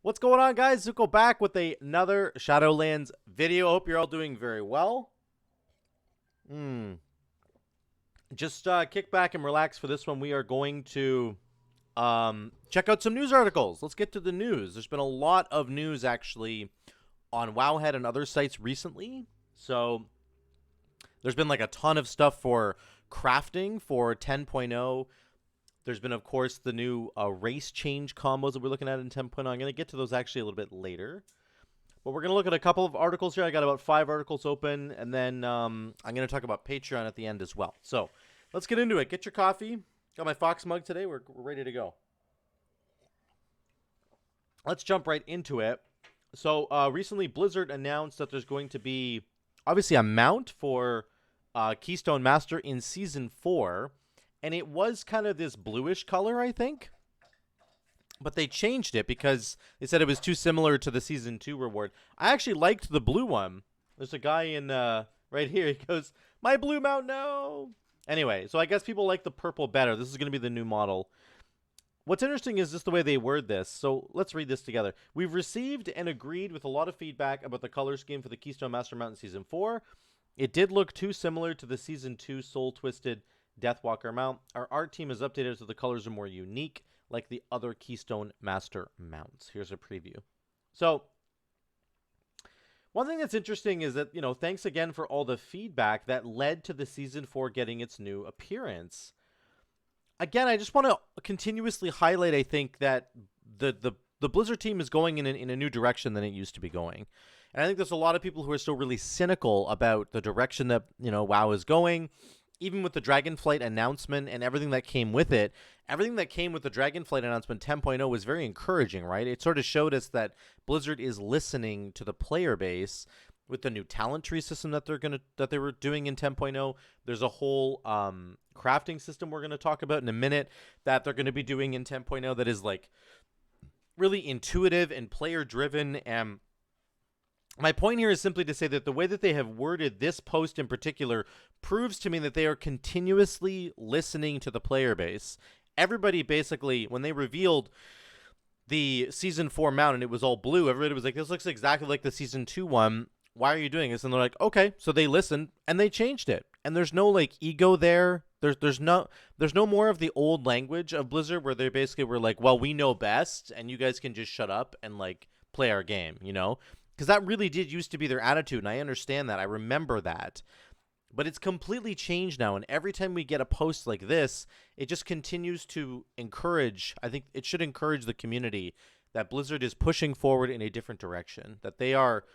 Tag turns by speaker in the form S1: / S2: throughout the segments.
S1: What's going on, guys? Zuko back with another Shadowlands video. Hope you're all doing very well. Just kick back and relax for this one. We are going to check out some news articles. Let's get to the news. There's been a lot of news, actually, on Wowhead and other sites recently. So there's been like a ton of stuff for crafting for 10.0. There's been, of course, the new race change combos that we're looking at in 10.0. I'm going to get to those actually a little bit later. But we're going to look at a couple of articles here. I got about 5 articles open, and then I'm going to talk about Patreon at the end as well. So let's get into it. Get your coffee. Got my Fox mug today. We're ready to go. Let's jump right into it. So recently, Blizzard announced that there's going to be, obviously, a mount for Keystone Master in Season 4. And it was kind of this bluish color, I think. But they changed it because they said it was too similar to the Season 2 reward. I actually liked the blue one. There's a guy in right here. He goes, "My blue mount, no!" Anyway, so I guess people like the purple better. This is going to be the new model. What's interesting is just the way they word this. So let's read this together. We've received and agreed with a lot of feedback about the color scheme for the Keystone Master mount in Season 4. It did look too similar to the Season 2 Soul Twisted Deathwalker mount. Our art team has updated so the colors are more unique, like the other Keystone Master mounts. Here's a preview. So, one thing that's interesting is that, thanks again for all the feedback that led to the Season 4 getting its new appearance. Again, I just want to continuously highlight, I think, that the Blizzard team is going in a new direction than it used to be going. And I think there's a lot of people who are still really cynical about the direction that, WoW is going. Even with the Dragonflight announcement and everything that came with it, everything that came with the Dragonflight announcement 10.0 was very encouraging, right? It sort of showed us that Blizzard is listening to the player base with the new talent tree system that they were doing in 10.0. There's a whole crafting system we're going to talk about in a minute that they're going to be doing in 10.0 that is like really intuitive and player driven. And my point here is simply to say that the way that they have worded this post in particular proves to me that they are continuously listening to the player base. Everybody basically, when they revealed the Season 4 mount and it was all blue, everybody was like, this looks exactly like the Season 2 one. Why are you doing this? And they're like, okay. So they listened and they changed it. And there's no like ego there. There's no more of the old language of Blizzard where they basically were like, well, we know best and you guys can just shut up and like play our game, Because that really did used to be their attitude, and I understand that. I remember that. But it's completely changed now, and every time we get a post like this, it just continues to encourage, I think it should encourage the community that Blizzard is pushing forward in a different direction, that they are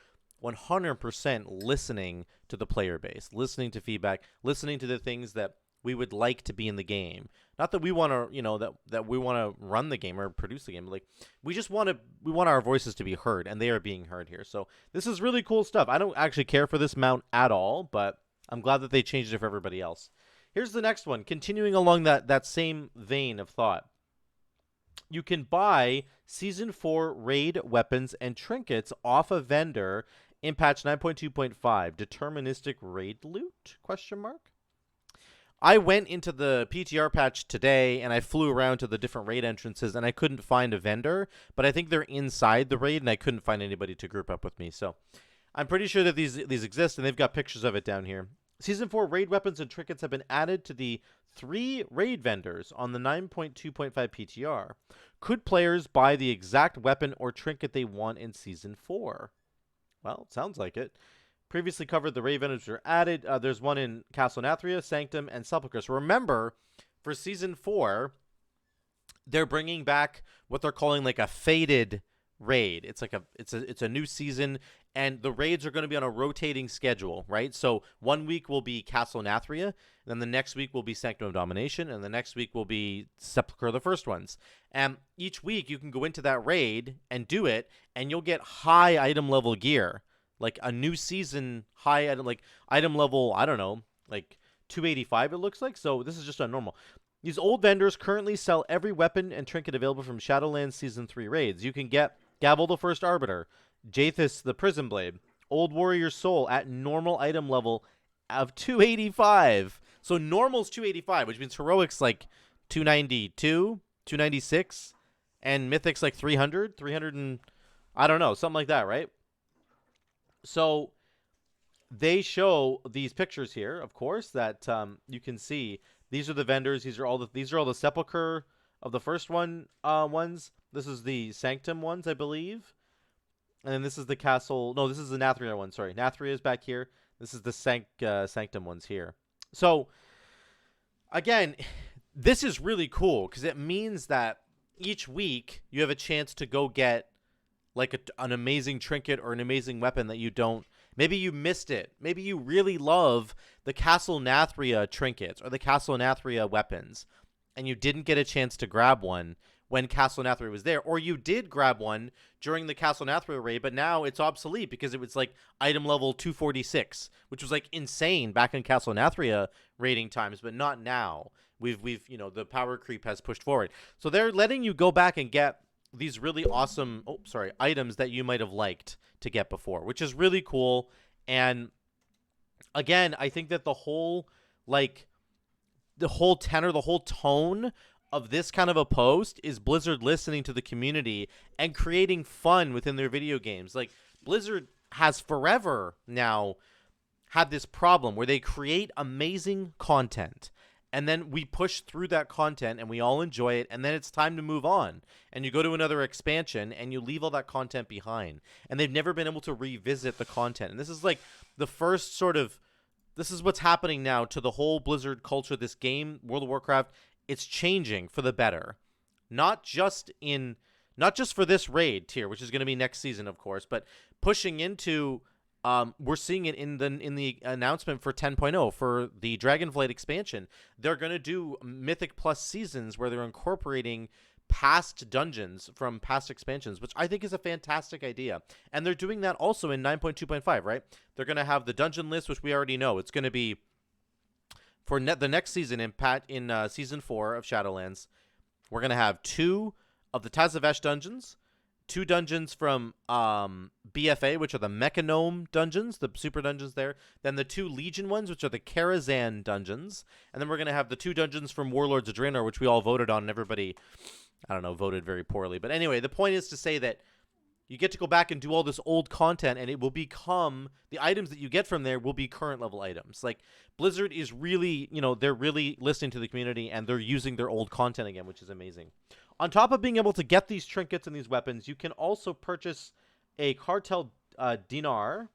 S1: 100% listening to the player base, listening to feedback, listening to the things that we would like to be in the game. Not that we want to, that we want to run the game or produce the game. Like we want our voices to be heard, and they are being heard here. So this is really cool stuff. I don't actually care for this mount at all, but I'm glad that they changed it for everybody else. Here's the next one. Continuing along that same vein of thought. You can buy Season 4 raid weapons and trinkets off a vendor in patch 9.2.5. Deterministic raid loot? Question mark. I went into the PTR patch today, and I flew around to the different raid entrances, and I couldn't find a vendor, but I think they're inside the raid, and I couldn't find anybody to group up with me. So I'm pretty sure that these exist, and they've got pictures of it down here. Season 4 raid weapons and trinkets have been added to the 3 raid vendors on the 9.2.5 PTR. Could players buy the exact weapon or trinket they want in Season 4? Well, it sounds like it. Previously covered, the raid vendors were added. There's one in Castle Nathria, Sanctum, and Sepulchre. So remember, for Season 4, they're bringing back what they're calling like a faded raid. It's like it's a new season, and the raids are going to be on a rotating schedule, right? So one week will be Castle Nathria, and then the next week will be Sanctum of Domination, and the next week will be Sepulchre, the first ones. And each week you can go into that raid and do it, and you'll get high item level gear. Like a new season high item, like item level, I don't know, like 285 it looks like. So this is just a normal. These old vendors currently sell every weapon and trinket available from Shadowlands Season 3 raids. You can get Gavel the First Arbiter, Jathis the Prison Blade, Old Warrior Soul at normal item level of 285. So normal's 285, which means heroic's like 292, 296, and mythic's like 300, 300 and I don't know, something like that, right? So they show these pictures here, of course, that you can see. These are the vendors. These are all the sepulcher of the first ones. This is the sanctum ones, I believe. And then this is the castle. No, this is the Nathria one. Sorry, Nathria is back here. This is the sanctum ones here. So again, this is really cool because it means that each week you have a chance to go get like an amazing trinket or an amazing weapon that you don't. Maybe you missed it. Maybe you really love the Castle Nathria trinkets or the Castle Nathria weapons, and you didn't get a chance to grab one when Castle Nathria was there. Or you did grab one during the Castle Nathria raid, but now it's obsolete because it was like item level 246, which was like insane back in Castle Nathria raiding times, but not now. We've the power creep has pushed forward. So they're letting you go back and get these really awesome items that you might have liked to get before, which is really cool. And again, I think that the whole tenor, the whole tone of this kind of a post is Blizzard listening to the community and creating fun within their video games. Like, Blizzard has forever now had this problem where they create amazing content, and then we push through that content and we all enjoy it, and then it's time to move on. And you go to another expansion and you leave all that content behind. And they've never been able to revisit the content. And this is like the first this is what's happening now to the whole Blizzard culture. This game, World of Warcraft, it's changing for the better. Not just for this raid tier, which is going to be next season, of course, but pushing into we're seeing it in the announcement for 10.0 for the Dragonflight expansion. They're going to do Mythic Plus seasons where they're incorporating past dungeons from past expansions, which I think is a fantastic idea. And they're doing that also in 9.2.5, right? They're going to have the dungeon list, which we already know. It's going to be for the next season in season 4 of Shadowlands. We're going to have 2 of the Tazavesh dungeons, 2 dungeons from BFA, which are the Mechanome dungeons, the super dungeons there. Then the 2 Legion ones, which are the Karazhan dungeons. And then we're going to have the 2 dungeons from Warlords of Draenor, which we all voted on, and everybody, I don't know, voted very poorly. But anyway, the point is to say that you get to go back and do all this old content, and it will become, the items that you get from there will be current level items. Like, Blizzard is really, they're really listening to the community, and they're using their old content again, which is amazing. On top of being able to get these trinkets and these weapons, you can also purchase a cartel dinar.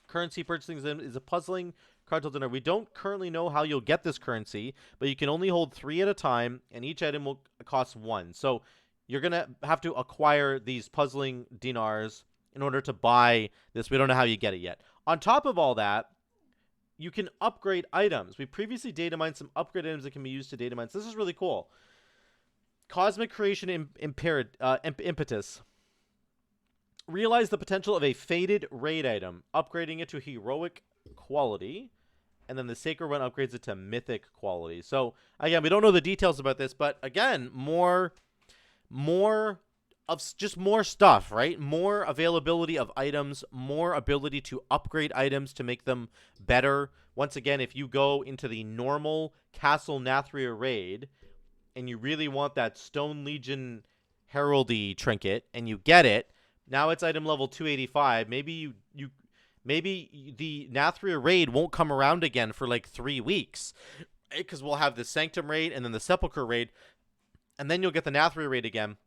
S1: Currency purchasing them is a puzzling cartel dinar. We don't currently know how you'll get this currency, but you can only hold 3 at a time, and each item will cost 1. So you're going to have to acquire these puzzling dinars in order to buy this. We don't know how you get it yet. On top of all that, you can upgrade items. We previously data mined some upgrade items that can be used to data mine. So this is really cool. Cosmic Creation Impetus. Realize the potential of a faded raid item, upgrading it to heroic quality, and then the Sacred One upgrades it to mythic quality. So again, we don't know the details about this, but again, more stuff, right? More availability of items, more ability to upgrade items to make them better. Once again, if you go into the normal Castle Nathria raid and you really want that Stone Legion Heraldry trinket and you get it, now it's item level 285. Maybe the Nathria raid won't come around again for like 3 weeks, because we'll have the Sanctum raid and then the Sepulcher raid, and then you'll get the Nathria raid again.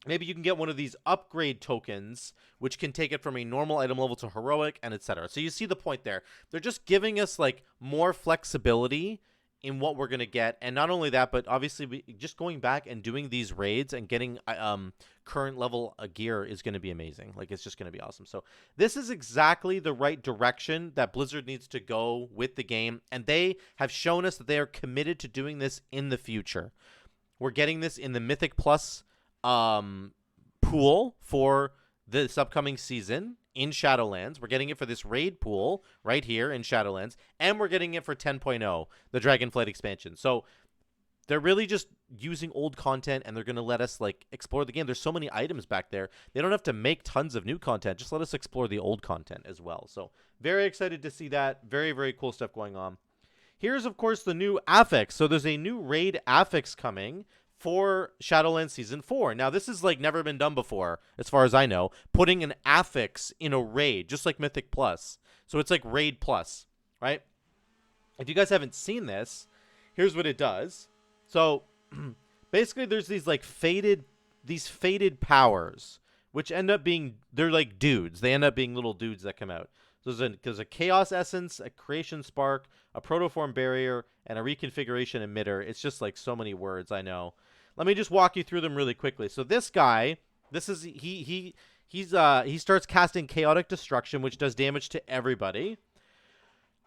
S1: Maybe you can get one of these upgrade tokens, which can take it from a normal item level to heroic, and etc. So you see the point there. They're just giving us like more flexibility in what we're going to get. And not only that, but obviously just going back and doing these raids and getting current level gear is going to be amazing. Like, it's just going to be awesome. So this is exactly the right direction that Blizzard needs to go with the game. And they have shown us that they are committed to doing this in the future. We're getting this in the Mythic Plus pool for this upcoming season in Shadowlands. We're getting it for this raid pool right here in Shadowlands, and we're getting it for 10.0, the Dragonflight expansion. So they're really just using old content, and they're going to let us like explore the game. There's so many items back there. They don't have to make tons of new content. Just let us explore the old content as well. So very excited to see that. Very, very cool stuff going on. Here's, of course, the new Affix. So there's a new raid Affix coming for Shadowlands Season 4. Now, this is like never been done before, as far as I know, putting an affix in a raid, just like Mythic Plus. So it's like Raid Plus, right? If you guys haven't seen this, here's what it does. So basically there's these like faded powers, which end up being, they're like dudes. They end up being little dudes that come out. So there's a Chaos Essence, a Creation Spark, a Protoform Barrier, and a Reconfiguration Emitter. It's just like so many words, I know. Let me just walk you through them really quickly. So this guy, he starts casting Chaotic Destruction, which does damage to everybody.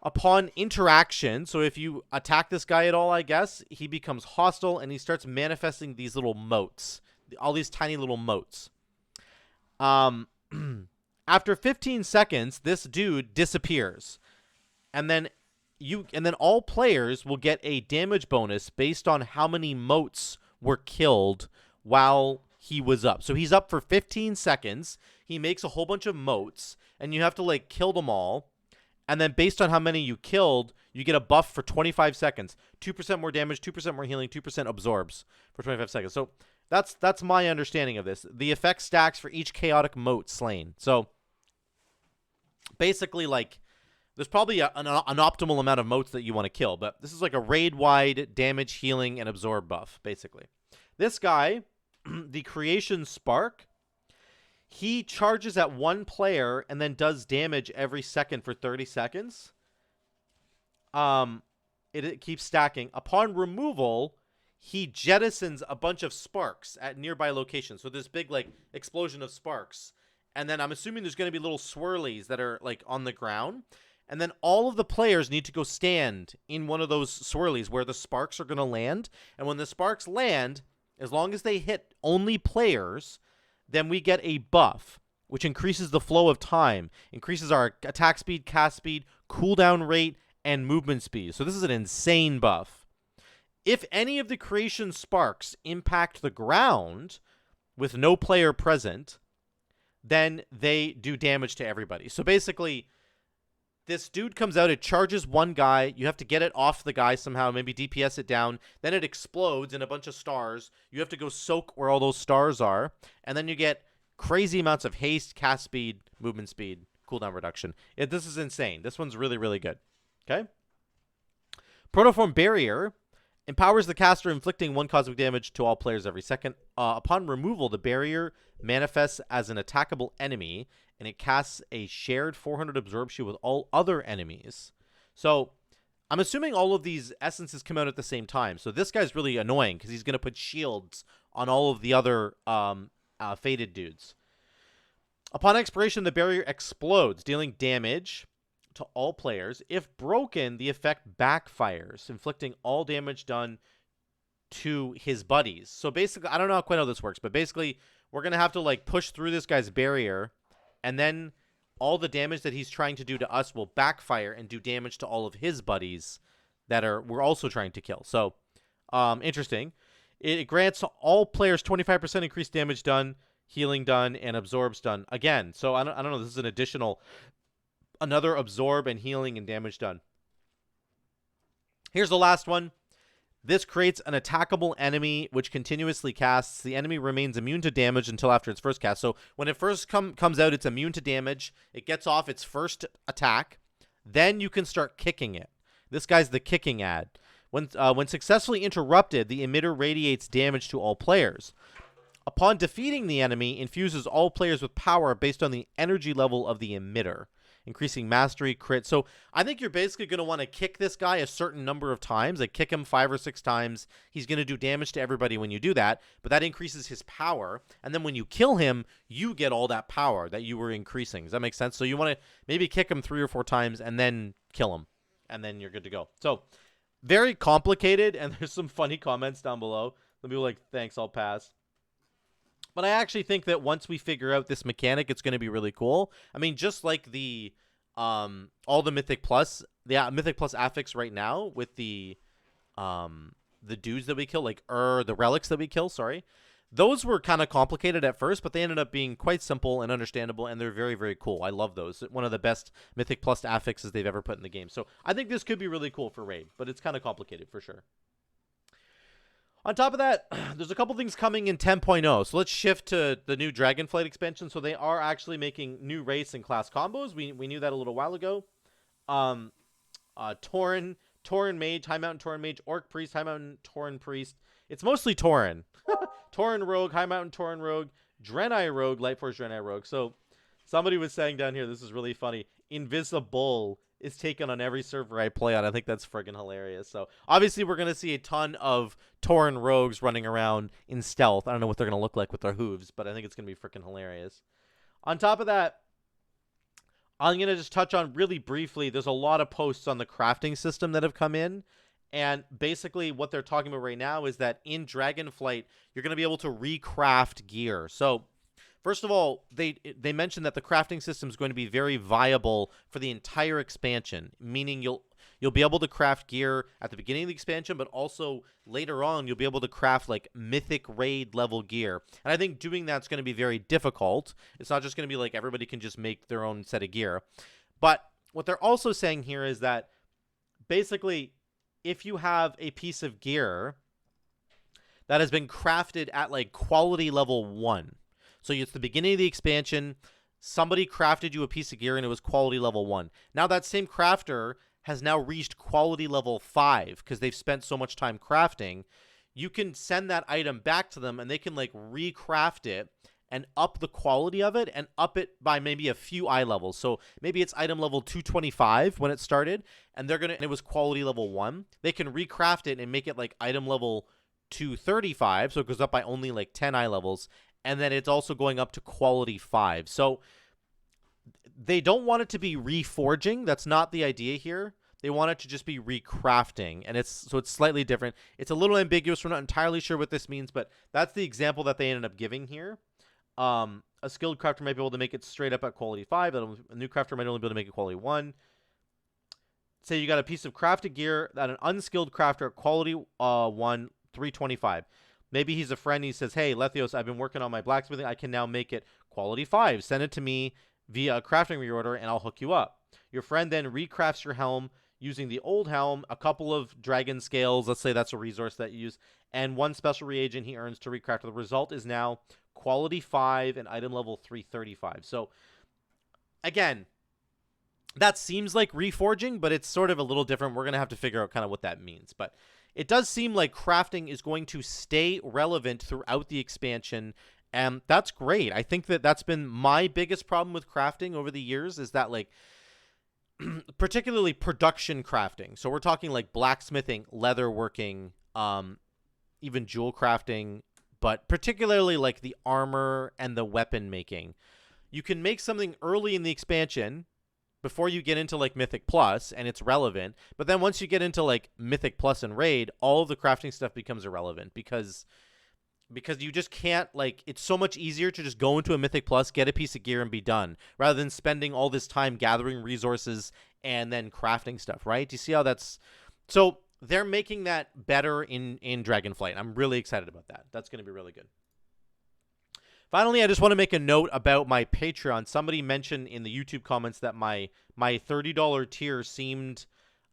S1: Upon interaction, so if you attack this guy at all, I guess, he becomes hostile, and he starts manifesting these little motes. All these tiny little motes. After 15 seconds, this dude disappears. And then all players will get a damage bonus based on how many motes were killed while he was up. So he's up for 15 seconds. He makes a whole bunch of motes, and you have to like kill them all. And then based on how many you killed, you get a buff for 25 seconds. 2% more damage, 2% more healing, 2% absorbs for 25 seconds. So that's my understanding of this. The effect stacks for each chaotic mote slain. So basically, like, there's probably an optimal amount of motes that you want to kill, but this is like a raid-wide damage, healing, and absorb buff, basically. This guy, the Creation Spark, he charges at one player and then does damage every second for 30 seconds. It keeps stacking. Upon removal, he jettisons a bunch of sparks at nearby locations. So this big like explosion of sparks. And then I'm assuming there's going to be little swirlies that are like on the ground. And then all of the players need to go stand in one of those swirlies where the sparks are going to land. And when the sparks land, as long as they hit only players, then we get a buff, which increases the flow of time, increases our attack speed, cast speed, cooldown rate, and movement speed. So this is an insane buff. If any of the creation sparks impact the ground with no player present, then they do damage to everybody. So basically, this dude comes out, it charges one guy, you have to get it off the guy somehow, maybe DPS it down, then it explodes in a bunch of stars, you have to go soak where all those stars are, and then you get crazy amounts of haste, cast speed, movement speed, cooldown reduction. This is insane. This one's really, really good. Okay? Protoform Barrier empowers the caster, inflicting 1 cosmic damage to all players every second. Upon removal, the barrier manifests as an attackable enemy, and it casts a shared 400 absorb shield with all other enemies. So I'm assuming all of these essences come out at the same time. So this guy's really annoying because he's going to put shields on all of the other faded dudes. Upon expiration, the barrier explodes, dealing damage to all players. If broken, the effect backfires, inflicting all damage done to his buddies. So basically, I don't know quite how this works, but basically, we're going to have to like push through this guy's barrier, and then all the damage that he's trying to do to us will backfire and do damage to all of his buddies that we're also trying to kill. So, interesting. It grants all players 25% increased damage done, healing done, and absorbs done. Again, so I don't know, this is an additional, another absorb and healing and damage done. Here's the last one. This creates an attackable enemy which continuously casts. The enemy remains immune to damage until after its first cast. So when it first comes out, it's immune to damage. It gets off its first attack. Then you can start kicking it. This guy's the kicking ad. When successfully interrupted, the emitter radiates damage to all players. Upon defeating the enemy, infuses all players with power based on the energy level of the emitter, increasing mastery, crit. So I think you're basically going to want to kick this guy a certain number of times. Like kick him 5 or 6 times. He's going to do damage to everybody when you do that, but that increases his power. And then when you kill him, you get all that power that you were increasing. Does that make sense? So you want to maybe kick him 3 or 4 times and then kill him, and then you're good to go. So very complicated, and there's some funny comments down below. Some people are like, thanks, I'll pass. But I actually think that once we figure out this mechanic, it's going to be really cool. I mean, just like the all the Mythic Plus affix right now with the dudes that we kill, like the relics that we kill, sorry. Those were kind of complicated at first, but they ended up being quite simple and understandable, and they're very, very cool. I love those. One of the best Mythic Plus affixes they've ever put in the game. So I think this could be really cool for Raid, but it's kind of complicated for sure. On top of that, there's a couple things coming in 10.0. So let's shift to the new Dragonflight expansion. So they are actually making new race and class combos. We knew that a little while ago. Tauren Mage, High Mountain Tauren Mage, Orc Priest, High Mountain Tauren Priest. It's mostly Tauren. Tauren Rogue, High Mountain Tauren Rogue, Draenei Rogue, Light Force Draenei Rogue. So somebody was saying down here, this is really funny, Invisible is taken on every server I play on. I think that's friggin' hilarious. So obviously we're going to see a ton of Tauren Rogues running around in stealth. I don't know what they're going to look like with their hooves, but I think it's going to be friggin' hilarious. On top of that, I'm going to just touch on really briefly, there's a lot of posts on the crafting system that have come in. And basically what they're talking about right now is that in Dragonflight, you're going to be able to recraft gear. So first of all, they mentioned that the crafting system is going to be very viable for the entire expansion, meaning you'll be able to craft gear at the beginning of the expansion, but also later on you'll be able to craft like mythic raid level gear. And I think doing that's going to be very difficult. It's not just going to be like everybody can just make their own set of gear. But what they're also saying here is that basically if you have a piece of gear that has been crafted at like quality level 1, so it's the beginning of the expansion, somebody crafted you a piece of gear and it was quality level 1. Now that same crafter has now reached quality level 5 because they've spent so much time crafting. You can send that item back to them and they can like recraft it and up the quality of it and up it by maybe a few eye levels. So maybe it's item level 225 when it started and it was quality level 1. They can recraft it and make it like item level 235, so it goes up by only like 10 eye levels, and then it's also going up to quality 5. So they don't want it to be reforging. That's not the idea here. They want it to just be recrafting, and it's slightly different. It's a little ambiguous. We're not entirely sure what this means, but that's the example that they ended up giving here. A skilled crafter might be able to make it straight up at quality 5. A new crafter might only be able to make it quality 1. Say you got a piece of crafted gear that an unskilled crafter at quality 1, 325. Maybe he's a friend. He says, hey, Lethios, I've been working on my blacksmithing. I can now make it quality 5. Send it to me via a crafting reorder, and I'll hook you up. Your friend then recrafts your helm using the old helm, a couple of dragon scales. Let's say that's a resource that you use, and one special reagent he earns to recraft. The result is now quality 5 and item level 335. So, again, that seems like reforging, but it's sort of a little different. We're going to have to figure out kind of what that means. But it does seem like crafting is going to stay relevant throughout the expansion, and that's great. I think that that's been my biggest problem with crafting over the years is that, like, particularly production crafting. So we're talking like blacksmithing, leatherworking, even jewel crafting, but particularly like the armor and the weapon making. You can make something early in the expansion before you get into like Mythic Plus and it's relevant, but then once you get into like Mythic Plus and Raid, all of the crafting stuff becomes irrelevant because you just can't, like, it's so much easier to just go into a Mythic Plus, get a piece of gear, and be done, rather than spending all this time gathering resources and then crafting stuff, right? Do you see how that's... So they're making that better in Dragonflight. I'm really excited about that. That's going to be really good. Finally, I just want to make a note about my Patreon. Somebody mentioned in the YouTube comments that my $30 tier seemed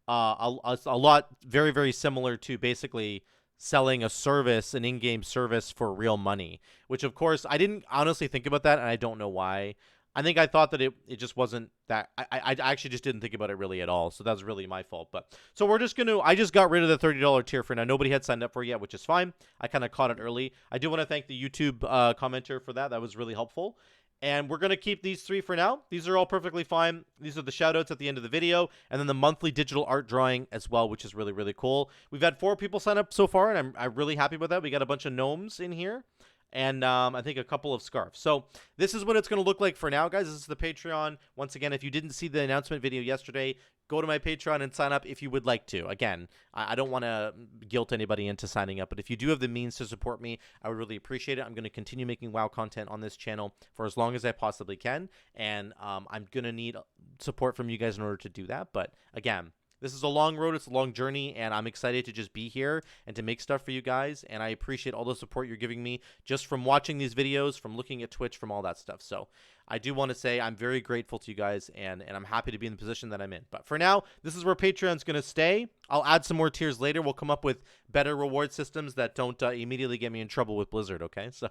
S1: a lot very, very similar to basically selling a service, an in-game service for real money, which of course I didn't honestly think about that, and I don't know why. I think I thought that it just wasn't that. I actually just didn't think about it really at all, so that's really my fault. But so we're just gonna. I just got rid of the $30 tier for now. Nobody had signed up for it yet, which is fine. I kind of caught it early. I do want to thank the YouTube commenter for that. That was really helpful. And we're going to keep these 3 for now. These are all perfectly fine. These are the shoutouts at the end of the video. And then the monthly digital art drawing as well, which is really, really cool. We've had 4 people sign up so far, and I'm really happy with that. We got a bunch of gnomes in here. And I think a couple of scarves. So this is what it's going to look like for now, guys. This is the Patreon. Once again, if you didn't see the announcement video yesterday, go to my Patreon and sign up if you would like to. Again, I don't want to guilt anybody into signing up, but if you do have the means to support me, I would really appreciate it. I'm going to continue making WoW content on this channel for as long as I possibly can, and I'm going to need support from you guys in order to do that. But again, this is a long road. It's a long journey, and I'm excited to just be here and to make stuff for you guys. And I appreciate all the support you're giving me just from watching these videos, from looking at Twitch, from all that stuff. So I do want to say I'm very grateful to you guys, and I'm happy to be in the position that I'm in. But for now, this is where Patreon's going to stay. I'll add some more tiers later. We'll come up with better reward systems that don't immediately get me in trouble with Blizzard, okay? So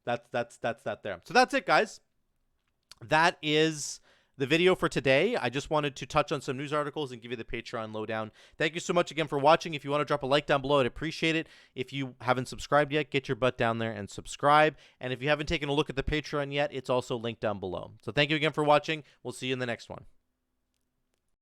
S1: that's that there. So that's it, guys. That is the video for today. I just wanted to touch on some news articles and give you the Patreon lowdown. Thank you so much again for watching. If you want to drop a like down below, I'd appreciate it. If you haven't subscribed yet, get your butt down there and subscribe. And if you haven't taken a look at the Patreon yet, it's also linked down below. So thank you again for watching. We'll see you in the next one.